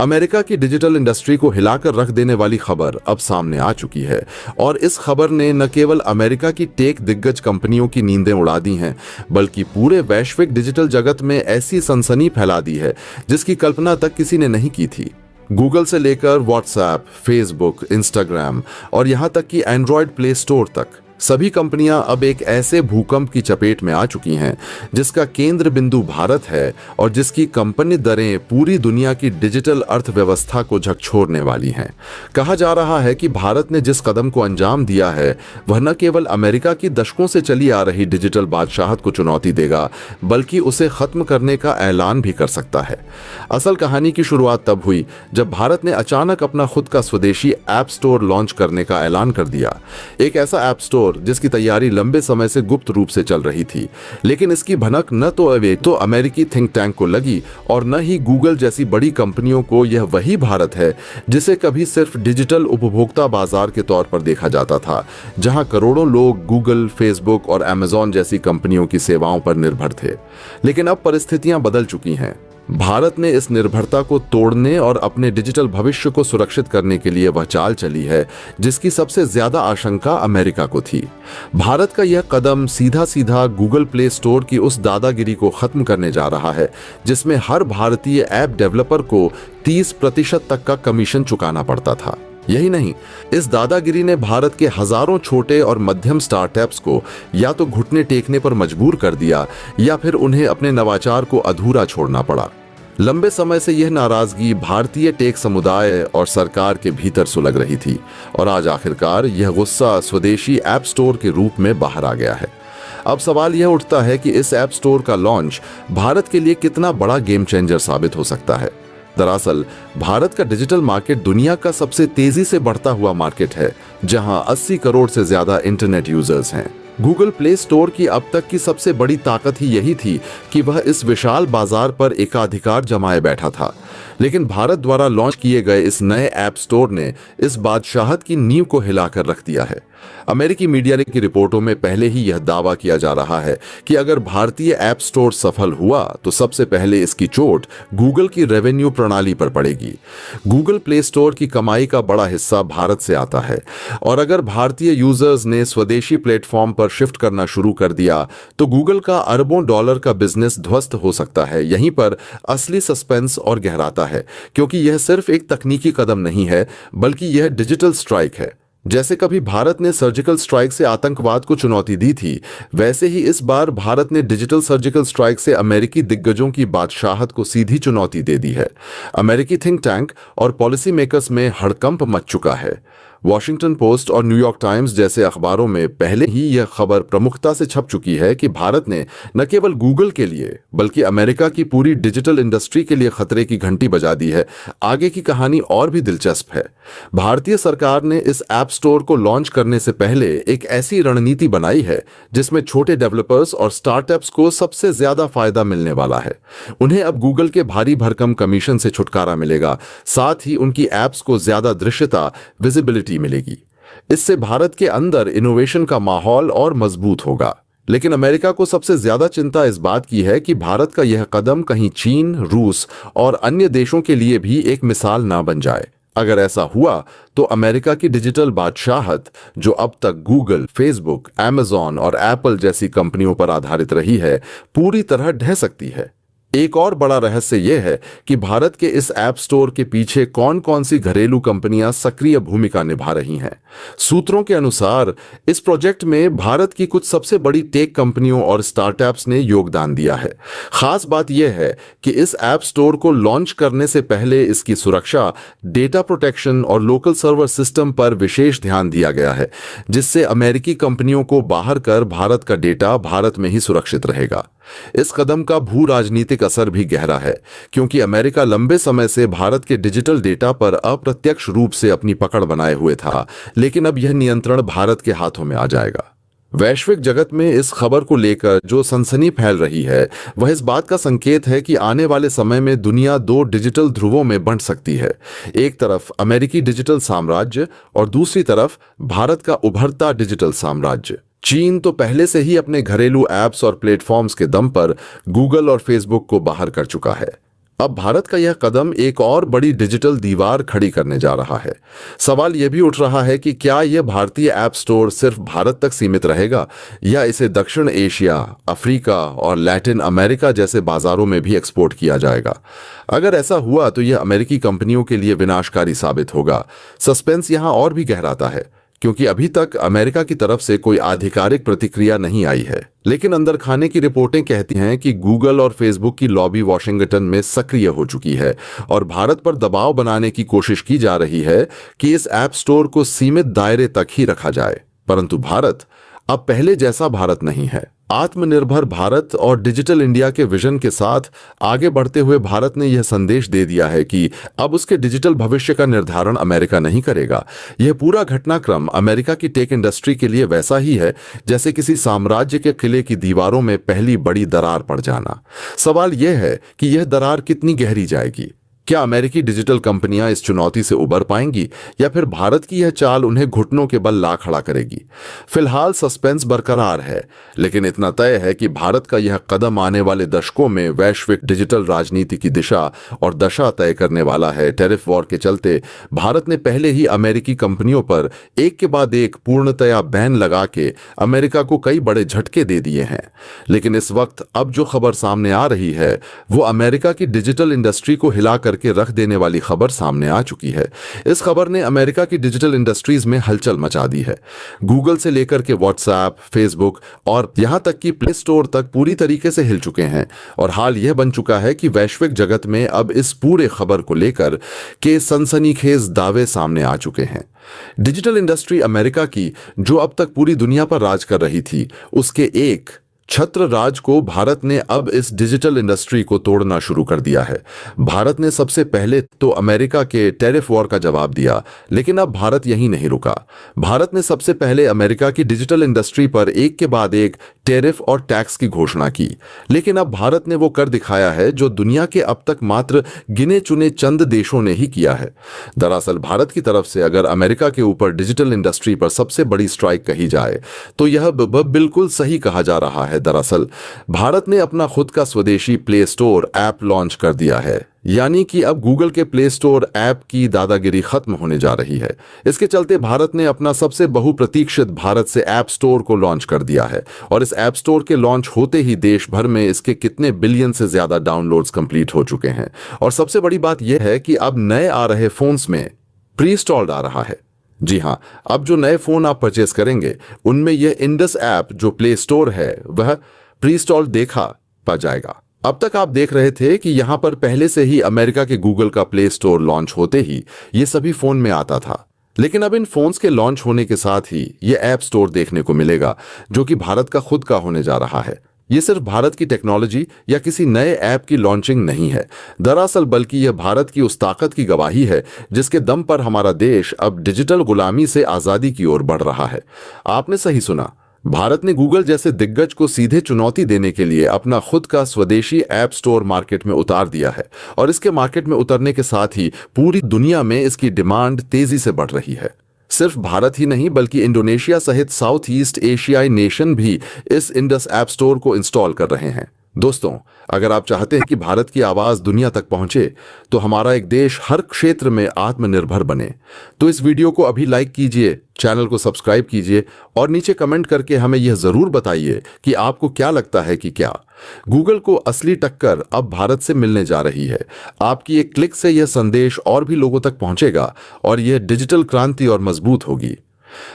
America की digital industry को हिलाकर रख देने वाली खबर अब सामने आ चुकी है और इस खबर ने न केवल अमेरिका की टेक दिग्गज कंपनियों की नींदें उड़ा दी हैं, बल्कि पूरे वैश्विक डिजिटल जगत में ऐसी सनसनी फैला दी है जिसकी कल्पना तक किसी ने नहीं की थी। गूगल से लेकर व्हाट्सएप, फेसबुक, इंस्टाग्राम और यहां तक कि एंड्रॉयड प्ले स्टोर तक सभी कंपनियां अब एक ऐसे भूकंप की चपेट में आ चुकी हैं जिसका केंद्र बिंदु भारत है और जिसकी कंपनी दरें पूरी दुनिया की डिजिटल अर्थव्यवस्था को झकझोरने वाली हैं। कहा जा रहा है कि भारत ने जिस कदम को अंजाम दिया है वह न केवल अमेरिका की दशकों से चली आ रही डिजिटल बादशाहत को चुनौती देगा, बल्कि उसे खत्म करने का ऐलान भी कर सकता है। असल कहानी की शुरुआत तब हुई जब भारत ने अचानक अपना खुद का स्वदेशी ऐप स्टोर लॉन्च करने का ऐलान कर दिया। एक ऐसा ऐप स्टोर जिसकी तैयारी लंबे समय से गुप्त रूप से चल रही थी, लेकिन इसकी भनक न तो अमेरिकी थिंक टैंक को लगी और न ही गूगल जैसी बड़ी कंपनियों को। यह वही भारत है जिसे कभी सिर्फ डिजिटल उपभोक्ता बाजार के तौर पर देखा जाता था, जहां करोड़ों लोग गूगल, फेसबुक और अमेज़न जैसी कंपनियों की सेवाओं पर निर्भर थे। लेकिन अब परिस्थितियां बदल चुकी हैं। भारत ने इस निर्भरता को तोड़ने और अपने डिजिटल भविष्य को सुरक्षित करने के लिए वह चाल चली है जिसकी सबसे ज्यादा आशंका अमेरिका को थी। भारत का यह कदम सीधा सीधा गूगल प्ले स्टोर की उस दादागिरी को खत्म करने जा रहा है जिसमें हर भारतीय ऐप डेवलपर को 30% तक का कमीशन चुकाना पड़ता था। यही नहीं, इस दादागिरी ने भारत के हजारों छोटे और मध्यम स्टार्टअप्स को या तो घुटने टेकने पर मजबूर कर दिया या फिर उन्हें अपने नवाचार को अधूरा छोड़ना पड़ा। लंबे समय से यह नाराजगी भारतीय टेक समुदाय और सरकार के भीतर सुलग रही थी और आज आखिरकार यह गुस्सा स्वदेशी ऐप स्टोर के रूप में बाहर आ गया है। अब सवाल यह उठता है कि इस ऐप स्टोर का लॉन्च भारत के लिए कितना बड़ा गेम चेंजर साबित हो सकता है। दरअसल भारत का डिजिटल मार्केट दुनिया का सबसे तेजी से बढ़ता हुआ मार्केट है, जहां 80 करोड़ से ज्यादा इंटरनेट यूजर्स हैं। गूगल प्ले स्टोर की अब तक की सबसे बड़ी ताकत ही यही थी कि वह इस विशाल बाजार पर एकाधिकार जमाए बैठा था। लेकिन भारत द्वारा लॉन्च किए गए इस नए ऐप स्टोर ने इस बादशाहत की नींव को हिलाकर रख दिया है। अमेरिकी मीडिया की रिपोर्टों में पहले ही यह दावा किया जा रहा है कि अगर भारतीय ऐप स्टोर सफल हुआ तो सबसे पहले इसकी चोट गूगल की रेवेन्यू प्रणाली पर पड़ेगी। गूगल प्ले स्टोर की कमाई का बड़ा हिस्सा भारत से आता है और अगर भारतीय यूजर्स ने स्वदेशी प्लेटफॉर्म पर शिफ्ट करना शुरू कर दिया तो गूगल का अरबों डॉलर का बिजनेस ध्वस्त हो सकता है। यहीं पर असली सस्पेंस और गहराता है, क्योंकि यह सिर्फ एक तकनीकी कदम नहीं है बल्कि यह डिजिटल स्ट्राइक है। जैसे कभी भारत ने सर्जिकल स्ट्राइक से आतंकवाद को चुनौती दी थी, वैसे ही इस बार भारत ने डिजिटल सर्जिकल स्ट्राइक से अमेरिकी दिग्गजों की बादशाहत को सीधी चुनौती दे दी है। अमेरिकी थिंक टैंक और पॉलिसी मेकर्स में हड़कंप मच चुका है। वॉशिंगटन पोस्ट और न्यूयॉर्क टाइम्स जैसे अखबारों में पहले ही यह खबर प्रमुखता से छप चुकी है कि भारत ने न केवल गूगल के लिए बल्कि अमेरिका की पूरी डिजिटल इंडस्ट्री के लिए खतरे की घंटी बजा दी है। आगे की कहानी और भी दिलचस्प है। भारतीय सरकार ने इस ऐप स्टोर को लॉन्च करने से पहले एक ऐसी रणनीति बनाई है जिसमें छोटे डेवलपर्स और स्टार्टअप्स को सबसे ज्यादा फायदा मिलने वाला है। उन्हें अब गूगल के भारी भरकम कमीशन से छुटकारा मिलेगा, साथ ही उनकी ऐप्स को ज्यादा दृश्यता, विजिबिलिटी मिलेगी। इससे भारत के अंदर इनोवेशन का माहौल और मजबूत होगा। लेकिन अमेरिका को सबसे ज्यादा चिंता इस बात की है कि भारत का यह कदम कहीं चीन, रूस और अन्य देशों के लिए भी एक मिसाल ना बन जाए। अगर ऐसा हुआ तो अमेरिका की डिजिटल बादशाहत, जो अब तक गूगल, फेसबुक, अमेज़न और एप्पल जैसी कंपनियों पर आधारित रही है, पूरी तरह ढह सकती है। एक और बड़ा रहस्य यह है कि भारत के इस ऐप स्टोर के पीछे कौन कौन सी घरेलू कंपनियां सक्रिय भूमिका निभा रही हैं। सूत्रों के अनुसार इस प्रोजेक्ट में भारत की कुछ सबसे बड़ी टेक कंपनियों और स्टार्टअप्स ने योगदान दिया है। खास बात यह है कि इस ऐप स्टोर को लॉन्च करने से पहले इसकी सुरक्षा, डेटा प्रोटेक्शन और लोकल सर्वर सिस्टम पर विशेष ध्यान दिया गया है, जिससे अमेरिकी कंपनियों को बाहर कर भारत का डेटा भारत में ही सुरक्षित रहेगा। इस कदम का भू राजनीतिक असर भी गहरा है, क्योंकि अमेरिका लंबे समय से भारत के डिजिटल डेटा पर अप्रत्यक्ष रूप से अपनी पकड़ बनाए हुए था, लेकिन अब यह नियंत्रण भारत के हाथों में आ जाएगा। वैश्विक जगत में इस खबर को लेकर जो सनसनी फैल रही है वह इस बात का संकेत है कि आने वाले समय में दुनिया दो डिजिटल ध्रुवों में बंट सकती है। एक तरफ अमेरिकी डिजिटल साम्राज्य और दूसरी तरफ भारत का उभरता डिजिटल साम्राज्य। चीन तो पहले से ही अपने घरेलू ऐप्स और प्लेटफॉर्म्स के दम पर गूगल और फेसबुक को बाहर कर चुका है। अब भारत का यह कदम एक और बड़ी डिजिटल दीवार खड़ी करने जा रहा है। सवाल यह भी उठ रहा है कि क्या यह भारतीय ऐप स्टोर सिर्फ भारत तक सीमित रहेगा या इसे दक्षिण एशिया, अफ्रीका और लैटिन अमेरिका जैसे बाजारों में भी एक्सपोर्ट किया जाएगा। अगर ऐसा हुआ तो यह अमेरिकी कंपनियों के लिए विनाशकारी साबित होगा। सस्पेंस यहां और भी गहराता है क्योंकि अभी तक अमेरिका की तरफ से कोई आधिकारिक प्रतिक्रिया नहीं आई है, लेकिन अंदर खाने की रिपोर्टें कहती हैं कि गूगल और फेसबुक की लॉबी वॉशिंगटन में सक्रिय हो चुकी है और भारत पर दबाव बनाने की कोशिश की जा रही है कि इस ऐप स्टोर को सीमित दायरे तक ही रखा जाए। परंतु भारत अब पहले जैसा भारत नहीं है। आत्मनिर्भर भारत और डिजिटल इंडिया के विजन के साथ आगे बढ़ते हुए भारत ने यह संदेश दे दिया है कि अब उसके डिजिटल भविष्य का निर्धारण अमेरिका नहीं करेगा। यह पूरा घटनाक्रम अमेरिका की टेक इंडस्ट्री के लिए वैसा ही है जैसे किसी साम्राज्य के किले की दीवारों में पहली बड़ी दरार पड़ जाना। सवाल यह है कि यह दरार कितनी गहरी जाएगी। क्या अमेरिकी डिजिटल कंपनियां इस चुनौती से उबर पाएंगी या फिर भारत की यह चाल उन्हें घुटनों के बल ला खड़ा करेगी? फिलहाल सस्पेंस बरकरार है, लेकिन इतना तय है कि भारत का यह कदम आने वाले दशकों में वैश्विक डिजिटल राजनीति की दिशा और दशा तय करने वाला है। टैरिफ वॉर के चलते भारत ने पहले ही अमेरिकी कंपनियों पर एक के बाद एक पूर्णतया बैन लगा के अमेरिका को कई बड़े झटके दे दिए हैं। लेकिन इस वक्त अब जो खबर सामने आ रही है वो अमेरिका की डिजिटल इंडस्ट्री को हिला के रख देने वाली खबर सामने आ चुकी है। इस खबर ने अमेरिका की डिजिटल इंडस्ट्रीज में हलचल मचा दी है। गूगल से लेकर के व्हाट्सएप, फेसबुक और यहां तक कि प्ले स्टोर तक पूरी तरीके से हिल चुके हैं और हाल यह बन चुका है कि वैश्विक जगत में अब इस पूरे खबर को लेकर के सनसनीखेज दावे सामने आ चुके हैं। डिजिटल इंडस्ट्री अमेरिका की, जो अब तक पूरी दुनिया पर राज कर रही थी, उसके एक छत्र राज को भारत ने अब इस डिजिटल इंडस्ट्री को तोड़ना शुरू कर दिया है। भारत ने सबसे पहले तो अमेरिका के टैरिफ वॉर का जवाब दिया, लेकिन अब भारत यहीं नहीं रुका। भारत ने सबसे पहले अमेरिका की डिजिटल इंडस्ट्री पर एक के बाद एक टैरिफ और टैक्स की घोषणा की, लेकिन अब भारत ने वो कर दिखाया है जो दुनिया के अब तक मात्र गिने चुने चंद देशों ने ही किया है। दरअसल भारत की तरफ से अगर अमेरिका के ऊपर डिजिटल इंडस्ट्री पर सबसे बड़ी स्ट्राइक कही जाए तो यह बिल्कुल सही कहा जा रहा है। दरअसल भारत ने अपना खुद का स्वदेशी प्ले स्टोर ऐप लॉन्च कर दिया है, यानी कि अब गूगल के प्ले स्टोर ऐप की दादागिरी खत्म होने जा रही है। इसके चलते भारत ने अपना सबसे बहुप्रतीक्षित भारत से ऐप स्टोर को लॉन्च कर दिया है और इस ऐप स्टोर के लॉन्च होते ही देश भर में इसके कितने बिलियन से ज्यादा डाउनलोड्स कंप्लीट हो चुके हैं। और सबसे बड़ी बात यह है कि अब नए आ रहे फोन्स में प्री इंस्टॉल्ड आ रहा है। जी हां, अब जो नए फोन आप परचेस करेंगे उनमें यह इंडस ऐप जो प्ले स्टोर है वह प्री इंस्टॉल देखा पा जाएगा। अब तक आप देख रहे थे कि यहां पर पहले से ही अमेरिका के गूगल का प्ले स्टोर लॉन्च होते ही ये सभी फोन में आता था, लेकिन अब इन फोन्स के लॉन्च होने के साथ ही ये ऐप स्टोर देखने को मिलेगा जो कि भारत का खुद का होने जा रहा है। ये सिर्फ भारत की टेक्नोलॉजी या किसी नए ऐप की लॉन्चिंग नहीं है, दरअसल बल्कि यह भारत की उस ताकत की गवाही है जिसके दम पर हमारा देश अब डिजिटल गुलामी से आजादी की ओर बढ़ रहा है। आपने सही सुना, भारत ने गूगल जैसे दिग्गज को सीधे चुनौती देने के लिए अपना खुद का स्वदेशी ऐप स्टोर मार्केट में उतार दिया है और इसके मार्केट में उतरने के साथ ही पूरी दुनिया में इसकी डिमांड तेजी से बढ़ रही है। सिर्फ भारत ही नहीं बल्कि इंडोनेशिया सहित साउथ ईस्ट एशियाई नेशन भी इस इंडस ऐप स्टोर को इंस्टॉल कर रहे हैं। दोस्तों, अगर आप चाहते हैं कि भारत की आवाज दुनिया तक पहुंचे तो हमारा एक देश हर क्षेत्र में आत्मनिर्भर बने, तो इस वीडियो को अभी लाइक कीजिए, चैनल को सब्सक्राइब कीजिए और नीचे कमेंट करके हमें यह जरूर बताइए कि आपको क्या लगता है कि क्या गूगल को असली टक्कर अब भारत से मिलने जा रही है। आपकी एक क्लिक से यह संदेश और भी लोगों तक पहुंचेगा और यह डिजिटल क्रांति और मजबूत होगी।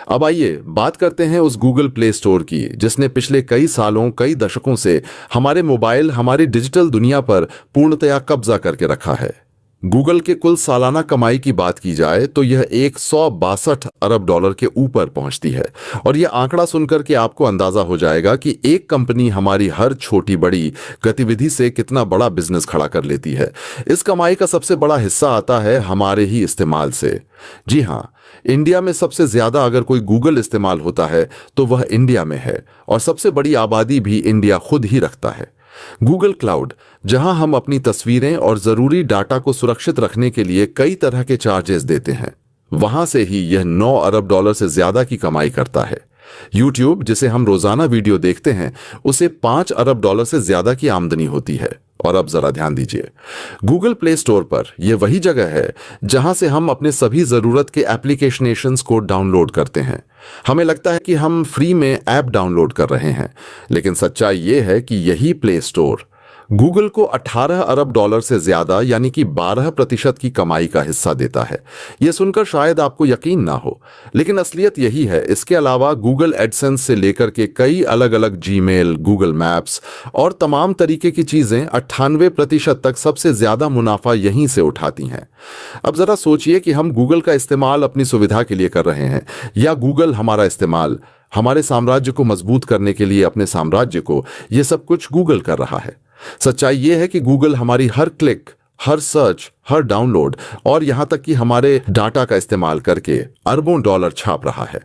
अब आइए बात करते हैं उस गूगल प्ले स्टोर की जिसने पिछले कई सालों, कई दशकों से हमारे मोबाइल, हमारी डिजिटल दुनिया पर पूर्णतया कब्जा करके रखा है। गूगल के कुल सालाना कमाई की बात की जाए तो यह 162 अरब डॉलर के ऊपर पहुंचती है और यह आंकड़ा सुनकर के आपको अंदाजा हो जाएगा कि एक कंपनी हमारी हर छोटी बड़ी गतिविधि से कितना बड़ा बिजनेस खड़ा कर लेती है। इस कमाई का सबसे बड़ा हिस्सा आता है हमारे ही इस्तेमाल से। जी हां, इंडिया में सबसे ज्यादा अगर कोई गूगल इस्तेमाल होता है तो वह इंडिया में है और सबसे बड़ी आबादी भी इंडिया खुद ही रखता है। गूगल क्लाउड, जहां हम अपनी तस्वीरें और जरूरी डाटा को सुरक्षित रखने के लिए कई तरह के चार्जेस देते हैं, वहां से ही यह 9 अरब डॉलर से ज्यादा की कमाई करता है। यूट्यूब, जिसे हम रोजाना वीडियो देखते हैं, उसे 5 अरब डॉलर से ज्यादा की आमदनी होती है। और अब जरा ध्यान दीजिए, गूगल प्ले स्टोर पर यह वही जगह है जहां से हम अपने सभी जरूरत के एप्लीकेशंस को डाउनलोड करते हैं। हमें लगता है कि हम फ्री में ऐप डाउनलोड कर रहे हैं, लेकिन सच्चाई यह है कि यही प्ले स्टोर गूगल को 18 अरब डॉलर से ज्यादा यानी कि 12% की कमाई का हिस्सा देता है। यह सुनकर शायद आपको यकीन ना हो, लेकिन असलियत यही है। इसके अलावा गूगल एडसेंस से लेकर के कई अलग अलग जीमेल, गूगल मैप्स और तमाम तरीके की चीजें 98% तक सबसे ज्यादा मुनाफा यहीं से उठाती हैं। अब जरा सोचिए कि हम गूगल का इस्तेमाल अपनी सुविधा के लिए कर रहे हैं, या गूगल हमारा इस्तेमाल हमारे साम्राज्य को मजबूत करने के लिए अपने साम्राज्य को। यह सब कुछ गूगल कर रहा है। सच्चाई यह है कि गूगल हमारी हर क्लिक, हर सर्च, हर डाउनलोड और यहां तक कि हमारे डाटा का इस्तेमाल करके अरबों डॉलर छाप रहा है।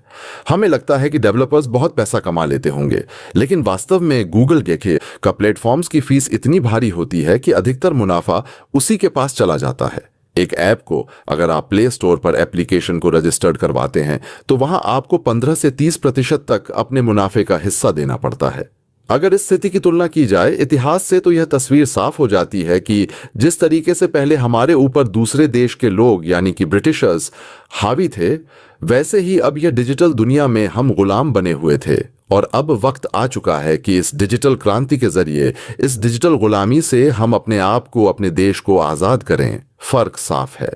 हमें लगता है कि डेवलपर्स बहुत पैसा कमा लेते होंगे, लेकिन वास्तव में गूगल का प्लेटफॉर्म्स की फीस इतनी भारी होती है कि अधिकतर मुनाफा उसी के पास चला जाता है। एक ऐप को अगर आप प्ले स्टोर पर एप्लीकेशन को रजिस्टर्ड करवाते हैं तो वहां आपको 15 से 30% तक अपने मुनाफे का हिस्सा देना पड़ता है। अगर इस स्थिति की तुलना की जाए इतिहास से, तो यह तस्वीर साफ हो जाती है कि जिस तरीके से पहले हमारे ऊपर दूसरे देश के लोग यानी कि ब्रिटिशर्स हावी थे, वैसे ही अब यह डिजिटल दुनिया में हम गुलाम बने हुए थे। और अब वक्त आ चुका है कि इस डिजिटल क्रांति के जरिए, इस डिजिटल गुलामी से हम अपने आप को, अपने देश को आजाद करें। फर्क साफ है।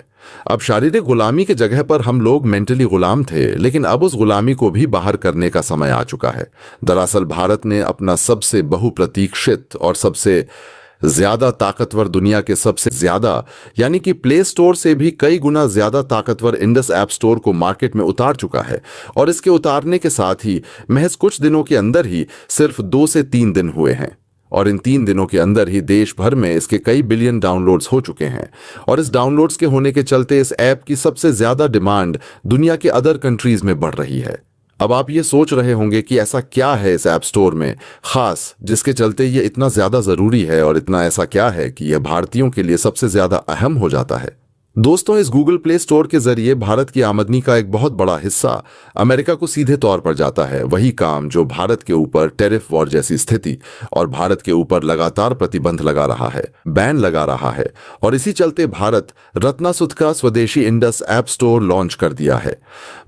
अब शारीरिक गुलामी के जगह पर हम लोग मेंटली गुलाम थे, लेकिन अब उस गुलामी को भी बाहर करने का समय आ चुका है। दरअसल भारत ने अपना सबसे बहुप्रतीक्षित और सबसे ज्यादा ताकतवर, दुनिया के सबसे ज्यादा यानी कि प्ले स्टोर से भी कई गुना ज्यादा ताकतवर इंडस ऐप स्टोर को मार्केट में उतार चुका है। और इसके उतारने के साथ ही महज कुछ दिनों के अंदर ही, सिर्फ 2 से 3 दिन हुए हैं, और इन 3 दिनों के अंदर ही देश भर में इसके कई बिलियन डाउनलोड्स हो चुके हैं। और इस डाउनलोड्स के होने के चलते इस ऐप की सबसे ज्यादा डिमांड दुनिया के अदर कंट्रीज में बढ़ रही है। अब आप ये सोच रहे होंगे कि ऐसा क्या है इस ऐप स्टोर में खास जिसके चलते ये इतना ज्यादा जरूरी है, और इतना ऐसा क्या है कि यह भारतीयों के लिए सबसे ज्यादा अहम हो जाता है। दोस्तों, इस गूगल प्ले स्टोर के जरिए भारत की आमदनी का एक बहुत बड़ा हिस्सा अमेरिका को सीधे तौर पर जाता है। वही काम जो भारत के ऊपर टैरिफ वॉर जैसी स्थिति और भारत के ऊपर लगातार प्रतिबंध लगा रहा है, बैन लगा रहा है। और इसी चलते भारत रत्नासुद का स्वदेशी इंडस ऐप स्टोर लॉन्च कर दिया है।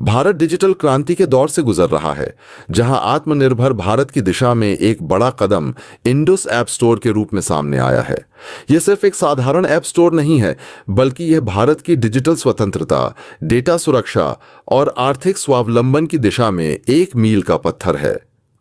भारत डिजिटल क्रांति के दौर से गुजर रहा है, जहां आत्मनिर्भर भारत की दिशा में एक बड़ा कदम इंडस ऐप स्टोर के रूप में सामने आया है। यह सिर्फ एक साधारण ऐप स्टोर नहीं है, बल्कि यह भारत की डिजिटल स्वतंत्रता, डेटा सुरक्षा और आर्थिक स्वावलंबन की दिशा में एक मील का पत्थर है।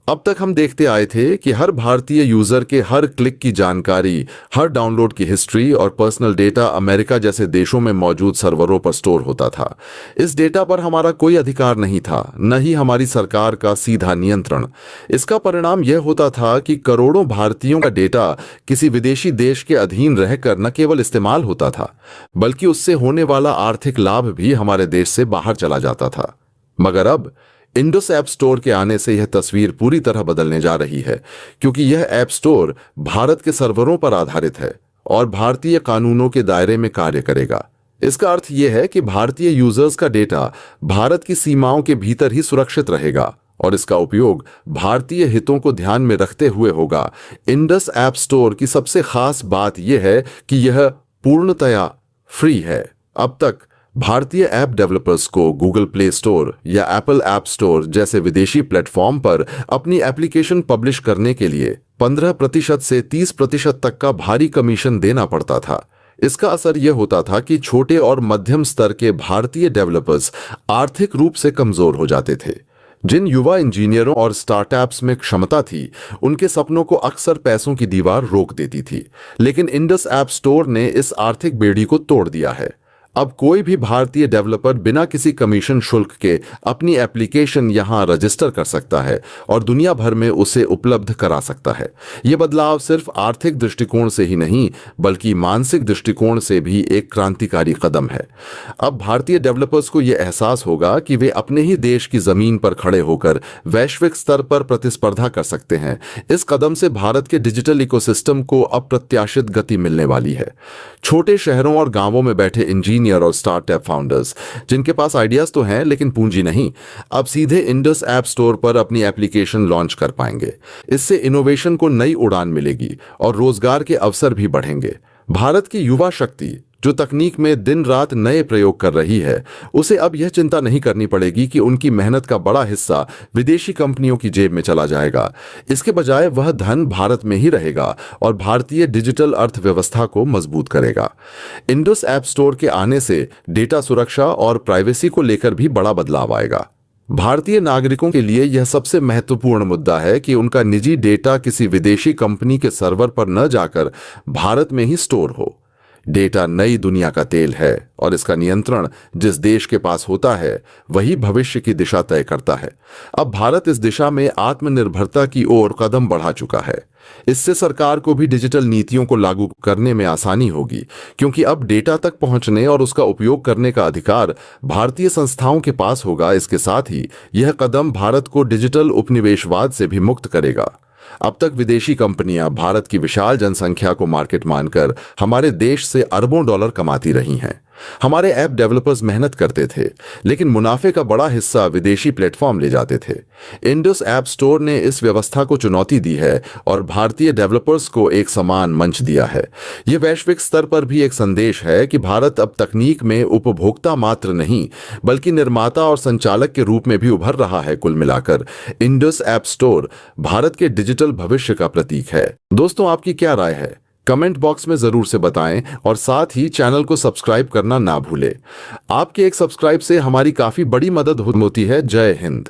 अब तक हम देखते आए थे कि हर भारतीय यूजर के हर क्लिक की जानकारी, हर डाउनलोड की हिस्ट्री और पर्सनल डेटा अमेरिका जैसे देशों में मौजूद सर्वरों पर स्टोर होता था। इस डेटा पर हमारा कोई अधिकार नहीं था, न ही हमारी सरकार का सीधा नियंत्रण। इसका परिणाम यह होता था कि करोड़ों भारतीयों का डेटा किसी विदेशी देश के अधीन रहकर न केवल इस्तेमाल होता था, बल्कि उससे होने वाला आर्थिक लाभ भी हमारे देश से बाहर चला जाता था। मगर अब इंडस ऐप स्टोर के आने से यह तस्वीर पूरी तरह बदलने जा रही है, क्योंकि यह ऐप स्टोर भारत के सर्वरों पर आधारित है और भारतीय कानूनों के दायरे में कार्य करेगा। इसका अर्थ यह है कि भारतीय यूजर्स का डेटा भारत की सीमाओं के भीतर ही सुरक्षित रहेगा और इसका उपयोग भारतीय हितों को ध्यान में रखते हुए होगा। इंडस ऐप स्टोर की सबसे खास बात यह है कि यह पूर्णतया फ्री है। अब तक भारतीय ऐप डेवलपर्स को गूगल प्ले स्टोर या एप्पल ऐप स्टोर जैसे विदेशी प्लेटफॉर्म पर अपनी एप्लीकेशन पब्लिश करने के लिए 15% से 30% तक का भारी कमीशन देना पड़ता था। इसका असर यह होता था कि छोटे और मध्यम स्तर के भारतीय डेवलपर्स आर्थिक रूप से कमजोर हो जाते थे। जिन युवा इंजीनियरों और स्टार्टअप्स में क्षमता थी, उनके सपनों को अक्सर पैसों की दीवार रोक देती थी। लेकिन इंडस ऐप स्टोर ने इस आर्थिक बेड़ी को तोड़ दिया है। अब कोई भी भारतीय डेवलपर बिना किसी कमीशन शुल्क के अपनी एप्लीकेशन यहां रजिस्टर कर सकता है और दुनिया भर में उसे उपलब्ध करा सकता है। यह बदलाव सिर्फ आर्थिक दृष्टिकोण से ही नहीं, बल्कि मानसिक दृष्टिकोण से भी एक क्रांतिकारी कदम है। अब भारतीय डेवलपर्स को यह एहसास होगा कि वे अपने ही देश की जमीन पर खड़े होकर वैश्विक स्तर पर प्रतिस्पर्धा कर सकते हैं। इस कदम से भारत के डिजिटल इकोसिस्टम को अप्रत्याशित गति मिलने वाली है। छोटे शहरों और गांवों में बैठे इंजीनियर इंजीनियर और स्टार्टअप फाउंडर्स जिनके पास आइडियाज तो हैं लेकिन पूंजी नहीं, अब सीधे इंडस ऐप स्टोर पर अपनी एप्लीकेशन लॉन्च कर पाएंगे। इससे इनोवेशन को नई उड़ान मिलेगी और रोजगार के अवसर भी बढ़ेंगे। भारत की युवा शक्ति जो तकनीक में दिन रात नए प्रयोग कर रही है, उसे अब यह चिंता नहीं करनी पड़ेगी कि उनकी मेहनत का बड़ा हिस्सा विदेशी कंपनियों की जेब में चला जाएगा। इसके बजाय वह धन भारत में ही रहेगा और भारतीय डिजिटल अर्थव्यवस्था को मजबूत करेगा। इंडस ऐप स्टोर के आने से डेटा सुरक्षा और प्राइवेसी को लेकर भी बड़ा बदलाव आएगा। भारतीय नागरिकों के लिए यह सबसे महत्वपूर्ण मुद्दा है कि उनका निजी डेटा किसी विदेशी कंपनी के सर्वर पर न जाकर भारत में ही स्टोर हो। डेटा नई दुनिया का तेल है और इसका नियंत्रण जिस देश के पास होता है वही भविष्य की दिशा तय करता है। अब भारत इस दिशा में आत्मनिर्भरता की ओर कदम बढ़ा चुका है। इससे सरकार को भी डिजिटल नीतियों को लागू करने में आसानी होगी, क्योंकि अब डेटा तक पहुंचने और उसका उपयोग करने का अधिकार भारतीय संस्थाओं के पास होगा। इसके साथ ही यह कदम भारत को डिजिटल उपनिवेशवाद से भी मुक्त करेगा। अब तक विदेशी कंपनियां भारत की विशाल जनसंख्या को मार्केट मानकर हमारे देश से अरबों डॉलर कमाती रही हैं। हमारे ऐप डेवलपर्स मेहनत करते थे, लेकिन मुनाफे का बड़ा हिस्सा विदेशी प्लेटफॉर्म ले जाते थे। इंडस ऐप स्टोर ने इस व्यवस्था को चुनौती दी है और भारतीय डेवलपर्स को एक समान मंच दिया है। यह वैश्विक स्तर पर भी एक संदेश है कि भारत अब तकनीक में उपभोक्ता मात्र नहीं, बल्कि निर्माता और संचालक के रूप में भी उभर रहा है। कुल मिलाकर इंडस ऐप स्टोर भारत के डिजिटल भविष्य का प्रतीक है। दोस्तों, आपकी क्या राय है? कमेंट बॉक्स में जरूर से बताएं और साथ ही चैनल को सब्सक्राइब करना ना भूलें। आपके एक सब्सक्राइब से हमारी काफी बड़ी मदद होती है। जय हिंद।